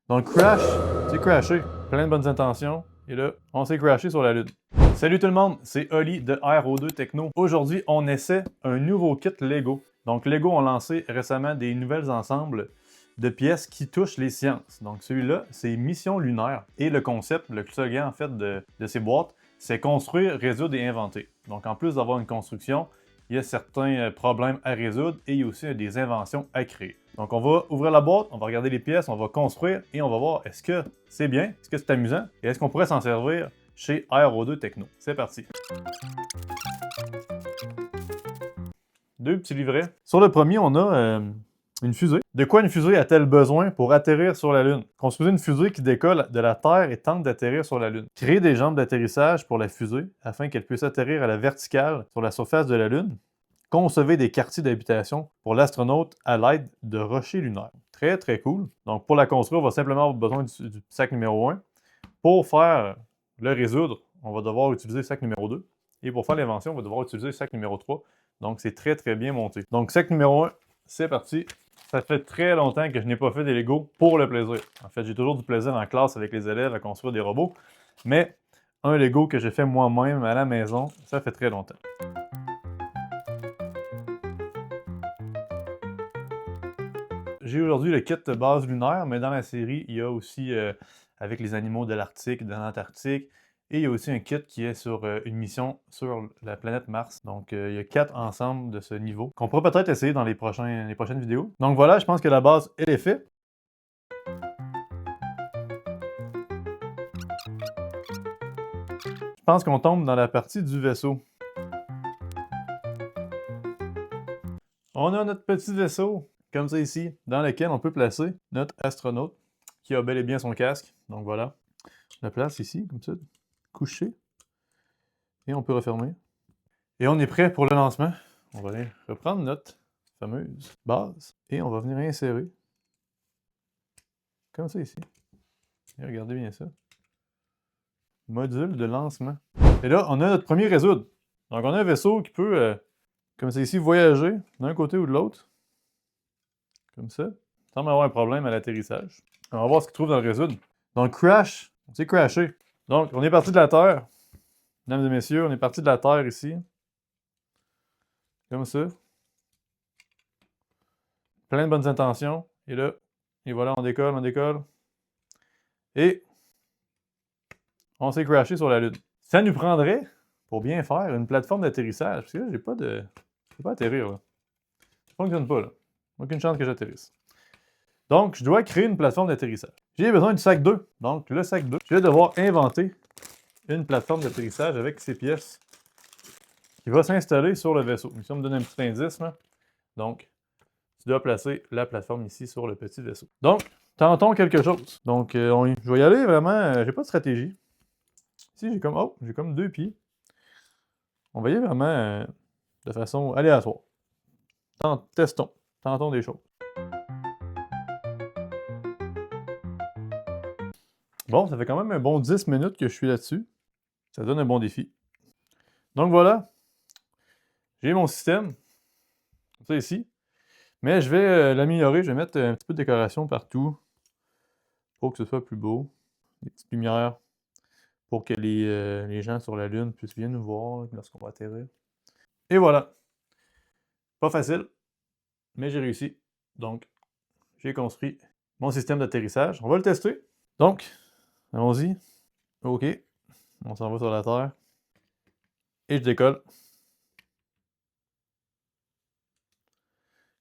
Donc crash, c'est crashé, plein de bonnes intentions, et là, on s'est crashé sur la Lune. Salut tout le monde, c'est Oli de RO2 Techno. Aujourd'hui, on essaie un nouveau kit Lego. Donc Lego ont lancé récemment des nouvelles ensembles de pièces qui touchent les sciences. Donc celui-là, c'est Mission Lunaire. Et le concept, le slogan en fait de ces boîtes, c'est construire, résoudre et inventer. Donc en plus d'avoir une construction, il y a certains problèmes à résoudre et il y a aussi des inventions à créer. Donc on va ouvrir la boîte, on va regarder les pièces, on va construire et on va voir est-ce que c'est bien, est-ce que c'est amusant et est-ce qu'on pourrait s'en servir chez RO2 Techno. C'est parti! Deux petits livrets. Sur le premier, on a une fusée. De quoi une fusée a-t-elle besoin pour atterrir sur la Lune? Construisez une fusée qui décolle de la Terre et tente d'atterrir sur la Lune. Créez des jambes d'atterrissage pour la fusée afin qu'elle puisse atterrir à la verticale sur la surface de la Lune. Concevez des quartiers d'habitation pour l'astronaute à l'aide de rochers lunaires. Très, très cool. Donc, pour la construire, on va simplement avoir besoin du sac numéro 1. Pour faire le résoudre, on va devoir utiliser le sac numéro 2. Et pour faire l'invention, on va devoir utiliser le sac numéro 3. Donc, c'est très, très bien monté. Donc, sac numéro 1, c'est parti. Ça fait très longtemps que je n'ai pas fait des Lego pour le plaisir. En fait, j'ai toujours du plaisir en classe avec les élèves à construire des robots. Mais un Lego que j'ai fait moi-même à la maison, ça fait très longtemps. J'ai aujourd'hui le kit base lunaire, mais dans la série, il y a aussi avec les animaux de l'Arctique, de l'Antarctique, et il y a aussi un kit qui est sur une mission sur la planète Mars. Donc, il y a 4 ensembles de ce niveau qu'on pourra peut-être essayer dans les prochaines vidéos. Donc voilà, je pense que la base, elle est faite. Je pense qu'on tombe dans la partie du vaisseau. On a notre petit vaisseau, comme ça ici, dans lequel on peut placer notre astronaute, qui a bel et bien son casque. Donc voilà, je la place ici, comme ça, couché. Et on peut refermer. Et on est prêt pour le lancement. On va aller reprendre notre fameuse base et on va venir insérer, comme ça ici. Et regardez bien ça. Module de lancement. Et là, on a notre premier résoudre. Donc on a un vaisseau qui peut, comme ça ici, voyager d'un côté ou de l'autre. Comme ça. Sans avoir un problème à l'atterrissage. On va voir ce qu'il trouve dans le résoudre. Donc crash, on s'est crashé. Donc on est parti de la Terre. Mesdames et messieurs, on est parti de la Terre ici. Comme ça. Plein de bonnes intentions. Et là, et voilà, on décolle, on décolle. Et on s'est crashé sur la Lune. Ça nous prendrait, pour bien faire, une plateforme d'atterrissage. Parce que là, j'ai pas de... Je peux pas atterrir, là. Ça fonctionne pas, là. Aucune chance que j'atterrisse. Donc, je dois créer une plateforme d'atterrissage. J'ai besoin du sac 2. Donc, le sac 2, je vais devoir inventer une plateforme d'atterrissage avec ces pièces qui va s'installer sur le vaisseau. Ici, on me donne un petit indice, là. Donc, tu dois placer la plateforme ici sur le petit vaisseau. Donc, tentons quelque chose. Donc, je vais y aller vraiment, j'ai pas de stratégie. Ici, j'ai comme 2 pieds. On va y aller vraiment de façon aléatoire. Testons, tentons des choses. Bon, ça fait quand même un bon 10 minutes que je suis là-dessus. Ça donne un bon défi. Donc voilà, j'ai mon système, comme ça ici. Mais je vais l'améliorer, je vais mettre un petit peu de décoration partout pour que ce soit plus beau. Des petites lumières pour que les gens sur la Lune puissent bien nous voir lorsqu'on va atterrir. Et voilà. Pas facile, mais j'ai réussi. Donc, j'ai construit mon système d'atterrissage. On va le tester. Donc, allons-y. OK. On s'en va sur la Terre. Et je décolle.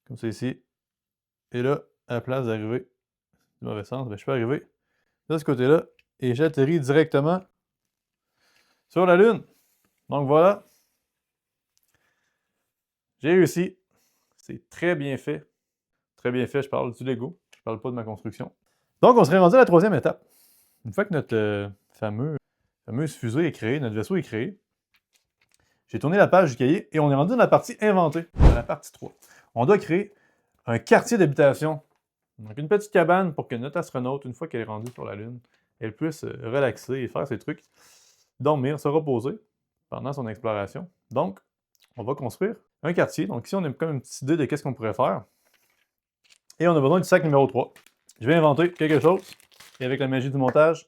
Comme ça ici. Et là, à la place d'arriver du mauvais sens, ben, je peux arriver de ce côté-là. Et j'atterris directement sur la Lune. Donc voilà. J'ai réussi. C'est très bien fait. Très bien fait, je parle du Lego. Je parle pas de ma construction. Donc, on serait rendu à la 3e étape. Une fois que notre fameuse fusée est créée, notre vaisseau est créé, j'ai tourné la page du cahier et on est rendu dans la partie inventée, dans la partie 3. On doit créer un quartier d'habitation. Donc, une petite cabane pour que notre astronaute, une fois qu'elle est rendue sur la Lune, elle puisse relaxer et faire ses trucs, dormir, se reposer pendant son exploration. Donc, on va construire un quartier. Donc ici, on a comme une petite idée de qu'est-ce qu'on pourrait faire. Et on a besoin du sac numéro 3. Je vais inventer quelque chose. Et avec la magie du montage,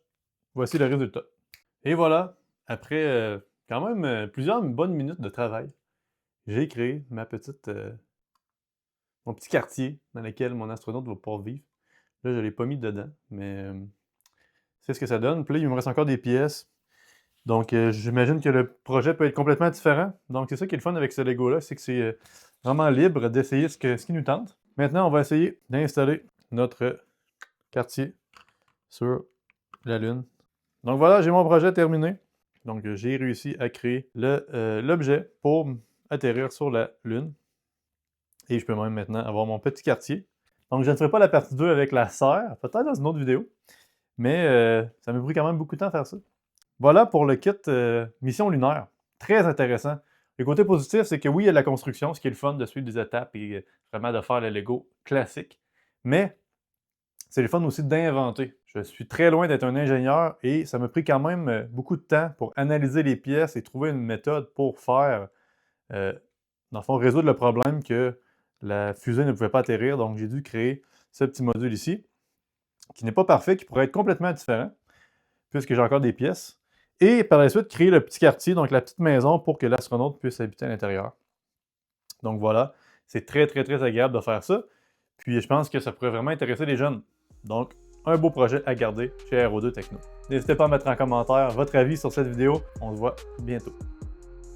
voici le résultat. Et voilà, après quand même plusieurs bonnes minutes de travail, j'ai créé mon petit quartier dans lequel mon astronaute va pouvoir vivre. Là, je ne l'ai pas mis dedans, mais c'est ce que ça donne. Puis là, il me reste encore des pièces. Donc, j'imagine que le projet peut être complètement différent. Donc, c'est ça qui est le fun avec ce Lego-là, c'est que c'est vraiment libre d'essayer ce qui nous tente. Maintenant, on va essayer d'installer notre quartier sur la Lune. Donc voilà, j'ai mon projet terminé. Donc, j'ai réussi à créer l'objet pour atterrir sur la Lune. Et je peux même maintenant avoir mon petit quartier. Donc, je ne ferai pas la partie 2 avec la serre, peut-être dans une autre vidéo. Mais ça m'a pris quand même beaucoup de temps à faire ça. Voilà pour le kit mission lunaire. Très intéressant. Le côté positif, c'est que oui, il y a de la construction, ce qui est le fun de suivre des étapes et vraiment de faire le Lego classique. Mais c'est le fun aussi d'inventer. Je suis très loin d'être un ingénieur et ça m'a pris quand même beaucoup de temps pour analyser les pièces et trouver une méthode pour faire, dans le fond, résoudre le problème que la fusée ne pouvait pas atterrir. Donc, j'ai dû créer ce petit module ici, qui n'est pas parfait, qui pourrait être complètement différent, puisque j'ai encore des pièces. Et par la suite, créer le petit quartier, donc la petite maison, pour que l'astronaute puisse habiter à l'intérieur. Donc voilà, c'est très, très, très agréable de faire ça. Puis je pense que ça pourrait vraiment intéresser les jeunes. Donc, un beau projet à garder chez Aero2 Techno. N'hésitez pas à mettre en commentaire votre avis sur cette vidéo. On se voit bientôt.